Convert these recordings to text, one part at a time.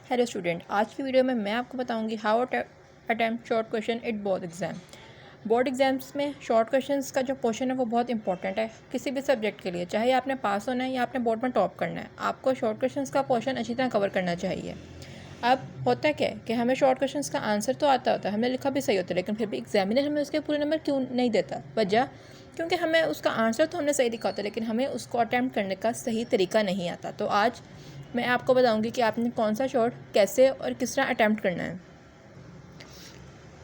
Hello student, आज की video में मैं आपको बताऊंगी how attempt short question at board exam. Board exams में शॉर्ट क्वेश्चंस का जो क्वेश्चन है वो बहुत इंपॉर्टेंट है किसी भी सब्जेक्ट के लिए। चाहे आपने पास होना है या आपने बोर्ड में टॉप करना है, आपको शॉर्ट क्वेश्चंस का क्वेश्चन अच्छी तरह कवर करना चाहिए। अब होता क्या है कि हमें शॉर्ट क्वेश्चंस का आंसर तो आता होता है, हमने लिखा भी सही होता है, लेकिन फिर भी एग्जामिनर हमें उसके पूरे नंबर क्यों नहीं देता? वजह क्योंकि हमें उसका आंसर तो हमने सही लिखा होता है, लेकिन हमें उसको अटैम्प्ट करने का सही तरीका नहीं आता। तो आज मैं आपको बताऊंगी कि आपने कौन सा शॉट कैसे और किस तरह अटैम्प्ट करना है।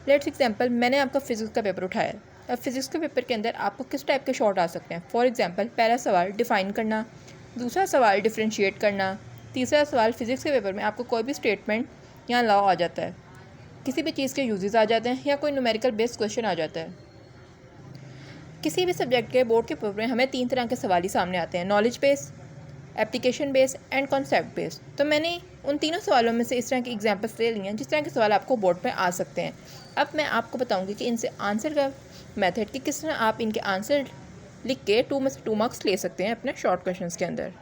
लेट्स एग्जांपल, मैंने आपका फिजिक्स का पेपर उठाया है। अब फिजिक्स के पेपर के अंदर आपको किस टाइप के शॉट आ सकते हैं? फॉर एग्जांपल, पहला सवाल डिफाइन करना, दूसरा सवाल डिफ्रेंशिएट करना, तीसरा सवाल फिजिक्स के पेपर में आपको कोई भी स्टेटमेंट या लॉ आ जाता है, किसी भी चीज़ के यूजेस आ जाते हैं, या कोई न्यूमेरिकल बेस्ड क्वेश्चन आ जाता है। किसी भी सब्जेक्ट के बोर्ड के पेपर में हमें 3 तरह के सवाल ही सामने आते हैं: knowledge base, application base and concept base. तो मैंने उन तीनों सवालों में से इस तरह की एग्जांपल्स ले लिए हैं जिस तरह के सवाल आपको बोर्ड पे आ सकते हैं। अब मैं आपको बताऊंगी कि इनसे आंसर का मेथड कि किस तरह आप इनके आंसर लिख के 2 में से 2 मार्क्स ले सकते हैं अपने शॉर्ट क्वेश्चंस के अंदर।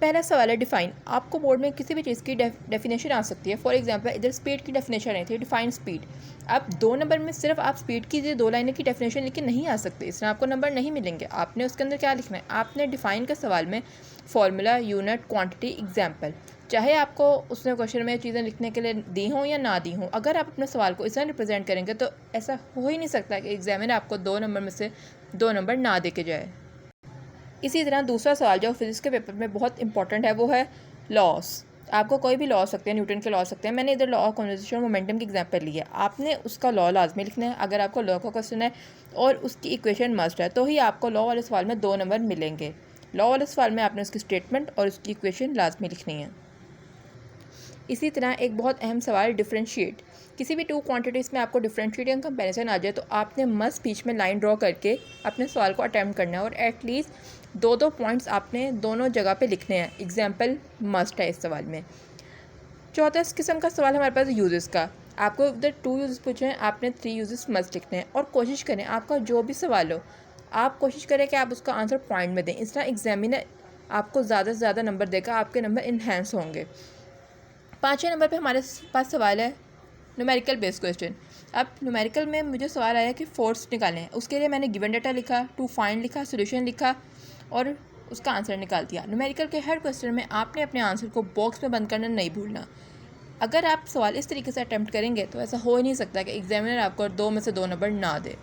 पहला सवाल है डिफाइन। आपको बोर्ड में किसी भी चीज़ की डेफिनेशन आ सकती है। फॉर एग्जांपल, इधर स्पीड की डेफिनेशन आई थी, डिफाइन स्पीड। अब 2 नंबर में सिर्फ आप स्पीड की 2 लाइनों की डेफिनेशन लिख के नहीं आ सकते, इसमें आपको नंबर नहीं मिलेंगे। आपने उसके अंदर क्या लिखना है? आपने डिफाइन के सवाल में फॉर्मूला, यूनिट, क्वांटिटी, एग्जाम्पल, चाहे आपको उसने क्वेश्चन में चीज़ें लिखने के लिए दी हों या ना दी हों, अगर आप अपने सवाल को इस तरह रिप्रेजेंट करेंगे तो ऐसा हो ही नहीं सकता कि एग्जामिनर आपको 2 नंबर में से 2 नंबर ना दे के जाए। इसी तरह दूसरा सवाल जो फिजिक्स के पेपर में बहुत इंपॉर्टेंट है वो है लॉस। आपको कोई भी लॉ सकते हैं, न्यूटन के लॉ सकते हैं। मैंने इधर लॉ ऑफ कन्जर्वेशन मोमेंटम की एग्जांपल ली है। आपने उसका लॉ लाजमी लिखना है। अगर आपको लॉ का क्वेश्चन है और उसकी इक्वेशन मस्ट है तो ही आपको लॉ वाले सवाल में 2 नंबर मिलेंगे। लॉ वाले सवाल में आपने उसकी स्टेटमेंट और उसकी इक्वेशन लाजमी लिखनी है। इसी तरह एक बहुत अहम सवाल डिफरेंशिएट। किसी भी 2 क्वांटिटीज़ में आपको डिफरेंशिएट या कंपैरिजन आ जाए तो आपने मस्ट बीच में लाइन ड्रॉ करके अपने सवाल को अटैम्प्ट करना है, और एटलीस्ट 2-2 पॉइंट्स आपने दोनों जगह पे लिखने हैं। एग्जाम्पल मस्ट है इस सवाल में। चौथा इस किस्म का सवाल हमारे पास यूजेस का। आपको इधर 2 यूजेस पूछे हैं, आपने 3 यूजेस मस्ट लिखने हैं। और कोशिश करें आपका जो भी सवाल हो, आप कोशिश करें कि आप उसका आंसर पॉइंट में दें। इस तरह एग्जामिनर आपको ज़्यादा से ज़्यादा नंबर देगा, आपके नंबर इन्हेंस होंगे। 5वें नंबर पे हमारे पास सवाल है न्यूमेरिकल बेस्ड क्वेश्चन। अब न्यूमेरिकल में मुझे सवाल आया कि फोर्स निकालें हैं। उसके लिए मैंने गिवन डाटा लिखा, टू फाइंड लिखा, सोल्यूशन लिखा और उसका आंसर निकाल दिया। न्यूमेरिकल के हर क्वेश्चन में आपने अपने आंसर को बॉक्स में बंद करना नहीं भूलना। अगर आप सवाल इस तरीके से अटैम्प्ट करेंगे तो ऐसा हो ही नहीं सकता कि एग्जामिनर आपको 2 में से 2 नंबर ना दे।